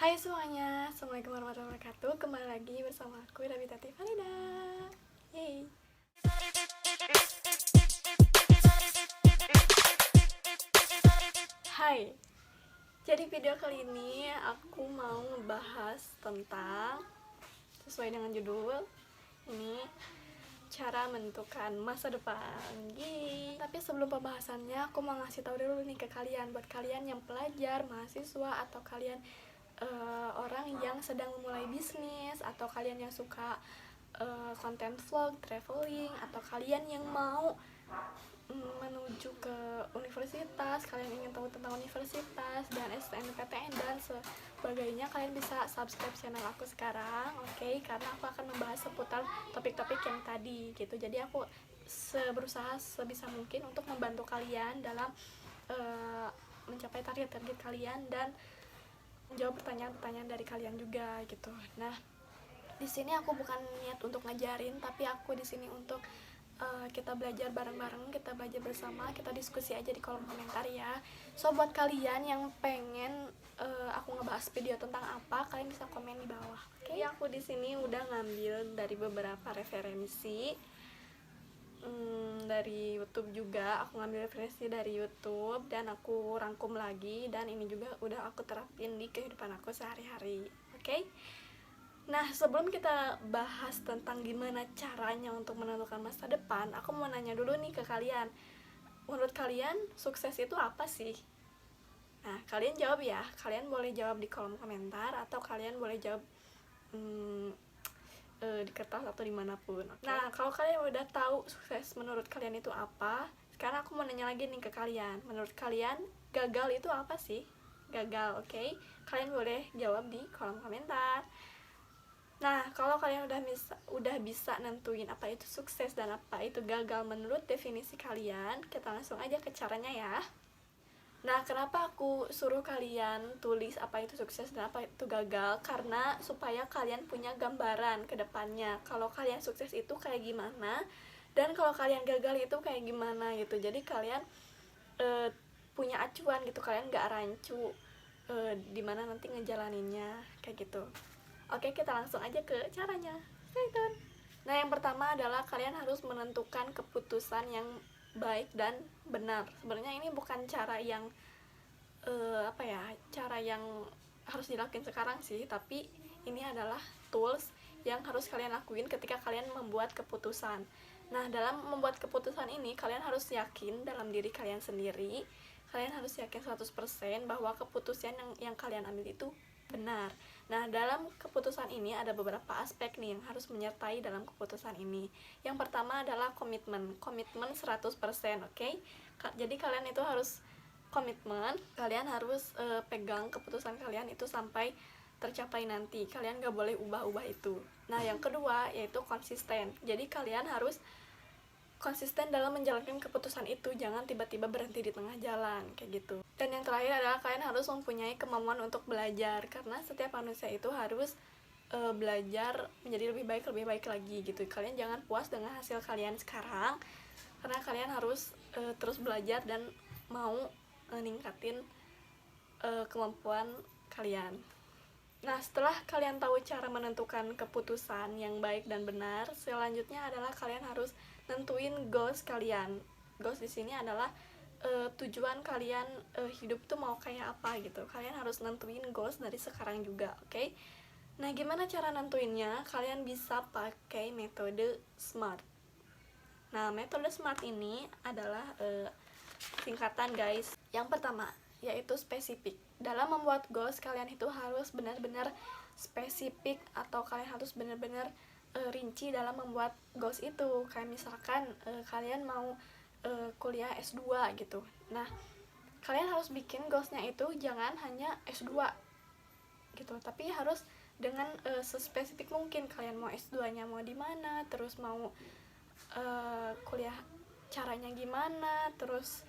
Hai semuanya, Assalamualaikum warahmatullahi wabarakatuh. Kembali lagi bersama aku, Davita Tiffalida. Yeay. Hai, jadi video kali ini aku mau ngebahas tentang, sesuai dengan judul ini, cara menentukan masa depan. Yeay. Tapi sebelum pembahasannya, aku mau ngasih tahu dulu nih ke kalian, buat kalian yang pelajar, mahasiswa, atau kalian orang yang sedang memulai bisnis, atau kalian yang suka konten vlog, traveling, atau kalian yang mau menuju ke universitas, kalian ingin tahu tentang universitas dan SNMPTN dan sebagainya, kalian bisa subscribe channel aku sekarang, oke? Karena aku akan membahas seputar topik-topik yang tadi gitu. Jadi aku berusaha sebisa mungkin untuk membantu kalian dalam mencapai target-target kalian dan jawab pertanyaan-pertanyaan dari kalian juga gitu. Nah, di sini aku bukan niat untuk ngajarin, tapi aku di sini untuk kita belajar bareng-bareng, kita belajar bersama, kita diskusi aja di kolom komentar ya. So buat kalian yang pengen aku ngebahas video tentang apa, kalian bisa komen di bawah. Oke, aku di sini udah ngambil dari beberapa referensi dari YouTube juga. Aku ngambil referensi dari YouTube dan aku rangkum lagi, dan ini juga udah aku terapin di kehidupan aku sehari-hari. Oke? Nah, sebelum kita bahas tentang gimana caranya untuk menentukan masa depan, aku mau nanya dulu nih ke kalian. Menurut kalian, sukses itu apa sih? Nah, kalian jawab ya. Kalian boleh jawab di kolom komentar, atau kalian boleh jawab di kertas atau dimanapun. Okay? Nah, kalau kalian udah tahu sukses menurut kalian itu apa, sekarang aku mau nanya lagi nih ke kalian. Menurut kalian, gagal itu apa sih? Gagal, oke? Okay? Kalian boleh jawab di kolom komentar. Nah, kalau kalian udah bisa nentuin apa itu sukses dan apa itu gagal menurut definisi kalian, kita langsung aja ke caranya ya. Nah, kenapa aku suruh kalian tulis apa itu sukses dan apa itu gagal? Karena supaya kalian punya gambaran ke depannya. Kalau kalian sukses itu kayak gimana, dan kalau kalian gagal itu kayak gimana gitu. Jadi kalian punya acuan gitu, kalian gak rancu dimana nanti ngejalaninnya, kayak gitu. Oke, kita langsung aja ke caranya. Stay tune. Nah, yang pertama adalah kalian harus menentukan keputusan yang baik dan benar. Sebenarnya ini bukan cara yang cara yang harus dilakuin sekarang sih, tapi ini adalah tools yang harus kalian lakuin ketika kalian membuat keputusan. Nah, dalam membuat keputusan ini kalian harus yakin dalam diri kalian sendiri. Kalian harus yakin 100% bahwa keputusan yang kalian ambil itu benar. Nah, dalam keputusan ini ada beberapa aspek nih yang harus menyertai dalam keputusan ini. Yang pertama adalah komitmen 100%, oke? Jadi kalian itu harus komitmen, kalian harus pegang keputusan kalian itu sampai tercapai nanti. Kalian gak boleh ubah-ubah itu. Nah, yang kedua yaitu konsisten. Jadi kalian harus konsisten dalam menjalankan keputusan itu, jangan tiba-tiba berhenti di tengah jalan, kayak gitu. Dan yang terakhir adalah kalian harus mempunyai kemampuan untuk belajar, karena setiap manusia itu harus belajar menjadi lebih baik lagi gitu. Kalian jangan puas dengan hasil kalian sekarang, karena kalian harus terus belajar dan mau ningkatin kemampuan kalian. Nah, setelah kalian tahu cara menentukan keputusan yang baik dan benar, selanjutnya adalah kalian harus nentuin goals kalian. Goals di sini adalah tujuan kalian hidup tuh mau kayak apa gitu. Kalian harus nentuin goals dari sekarang juga, oke? Nah, gimana cara nentuinnya? Kalian bisa pakai metode SMART. Nah, metode SMART ini adalah singkatan, guys. Yang pertama yaitu spesifik. Dalam membuat goals, kalian itu harus benar-benar spesifik, atau kalian harus benar-benar rinci dalam membuat goals itu. Kayak misalkan kalian mau kuliah S2 gitu. Nah, kalian harus bikin goalsnya itu jangan hanya S2 gitu, tapi harus dengan sespesifik mungkin. Kalian mau S2-nya mau di mana, terus mau kuliah caranya gimana, terus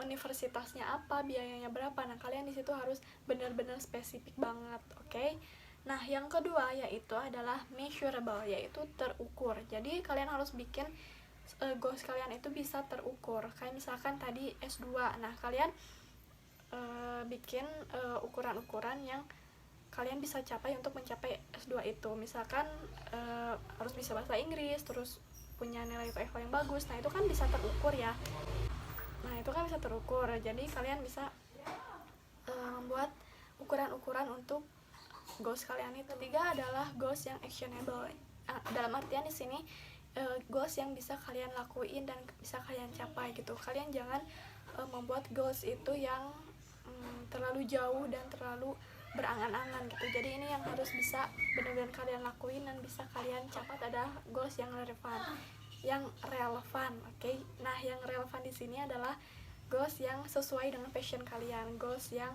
universitasnya apa, biayanya berapa. Nah, kalian di situ harus benar-benar spesifik banget, oke? Nah, yang kedua yaitu adalah measurable, yaitu terukur. Jadi kalian harus bikin goals kalian itu bisa terukur. Kayak misalkan tadi S2. Nah, kalian bikin ukuran-ukuran yang kalian bisa capai untuk mencapai S2 itu. Misalkan harus bisa bahasa Inggris, terus punya nilai TOEFL yang bagus. Nah, itu kan bisa terukur ya. Jadi kalian bisa membuat ukuran-ukuran untuk goals kalian itu. Ketiga adalah goals yang actionable. Dalam artian di sini goals yang bisa kalian lakuin dan bisa kalian capai gitu. Kalian jangan membuat goals itu yang terlalu jauh dan terlalu berangan-angan gitu. Jadi ini yang harus bisa benar-benar kalian lakuin dan bisa kalian capai adalah goals yang relevan. Oke. Nah, yang relevan di sini adalah goals yang sesuai dengan passion kalian, goals yang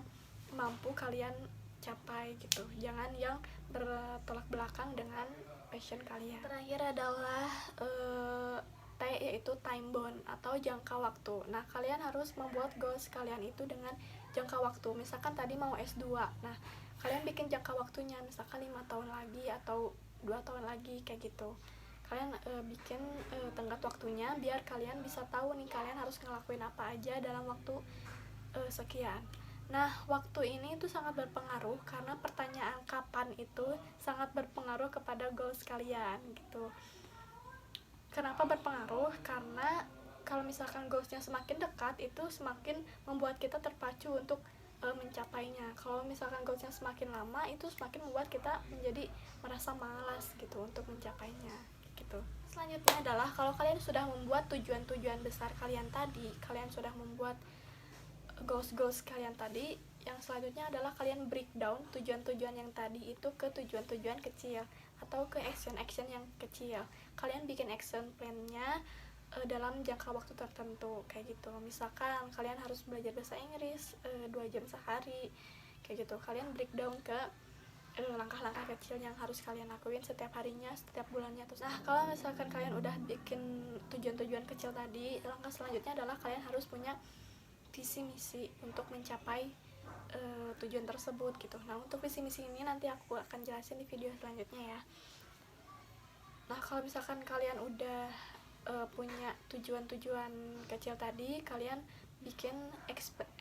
mampu kalian capai gitu. Jangan yang bertolak belakang dengan passion kalian. Terakhir adalah T, yaitu time bound atau jangka waktu. Nah, kalian harus membuat goals kalian itu dengan jangka waktu. Misalkan tadi mau S2. Nah, kalian bikin jangka waktunya misalkan 5 tahun lagi atau 2 tahun lagi kayak gitu. Kalian bikin tenggat waktunya biar kalian bisa tahu nih kalian harus ngelakuin apa aja dalam waktu sekian. Nah, waktu ini itu sangat berpengaruh karena pertanyaan kapan itu sangat berpengaruh kepada goals kalian gitu. Kenapa berpengaruh? Karena kalau misalkan goalsnya semakin dekat itu semakin membuat kita terpacu untuk mencapainya. Kalau misalkan goalsnya semakin lama itu semakin membuat kita menjadi merasa malas gitu untuk mencapainya gitu. Selanjutnya adalah kalau kalian sudah membuat tujuan-tujuan besar kalian tadi, kalian sudah membuat goals kalian tadi, yang selanjutnya adalah kalian breakdown tujuan-tujuan yang tadi itu ke tujuan-tujuan kecil atau ke action-action yang kecil. Kalian bikin action plan-nya dalam jangka waktu tertentu kayak gitu. Misalkan kalian harus belajar bahasa Inggris 2 jam sehari kayak gitu. Kalian breakdown ke langkah-langkah kecil yang harus kalian lakuin setiap harinya, setiap bulannya. Terus, nah kalau misalkan kalian udah bikin tujuan-tujuan kecil tadi, langkah selanjutnya adalah kalian harus punya visi misi untuk mencapai tujuan tersebut gitu. Nah, untuk visi misi ini nanti aku akan jelasin di video selanjutnya ya. Nah, kalau misalkan kalian udah punya tujuan-tujuan kecil tadi, kalian bikin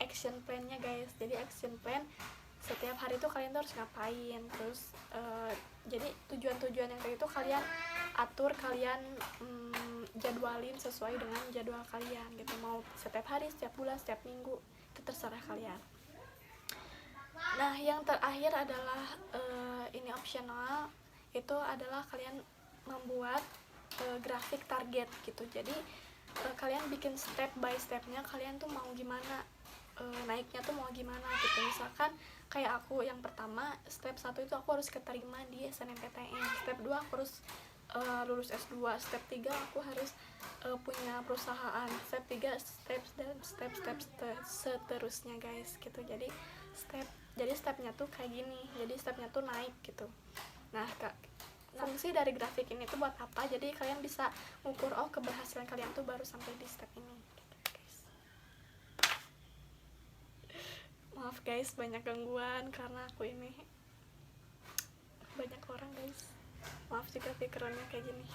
action plan-nya guys. Jadi action plan setiap hari itu kalian tuh harus ngapain. Terus jadi tujuan-tujuan yang kayak itu kalian atur, kalian jadwalin sesuai dengan jadwal kalian gitu. Mau setiap hari, setiap bulan, setiap minggu, itu terserah kalian. Nah, yang terakhir adalah ini optional, itu adalah kalian membuat grafik target gitu. Jadi kalian bikin step by stepnya, kalian tuh mau gimana, naiknya tuh mau gimana gitu. Misalkan kayak aku yang pertama, step 1 itu aku harus keterima di SNMPTN, step 2 aku harus lulus S2, step 3 aku harus punya perusahaan, step 3 step seterusnya guys gitu. Jadi stepnya tuh kayak gini, jadi stepnya tuh naik gitu. Nah, fungsi dari grafik ini tuh buat apa? Jadi kalian bisa ngukur keberhasilan kalian tuh baru sampai di step ini gitu, guys. Maaf guys, banyak gangguan karena aku ini banyak orang guys. Maaf jika pikirannya kayak gini.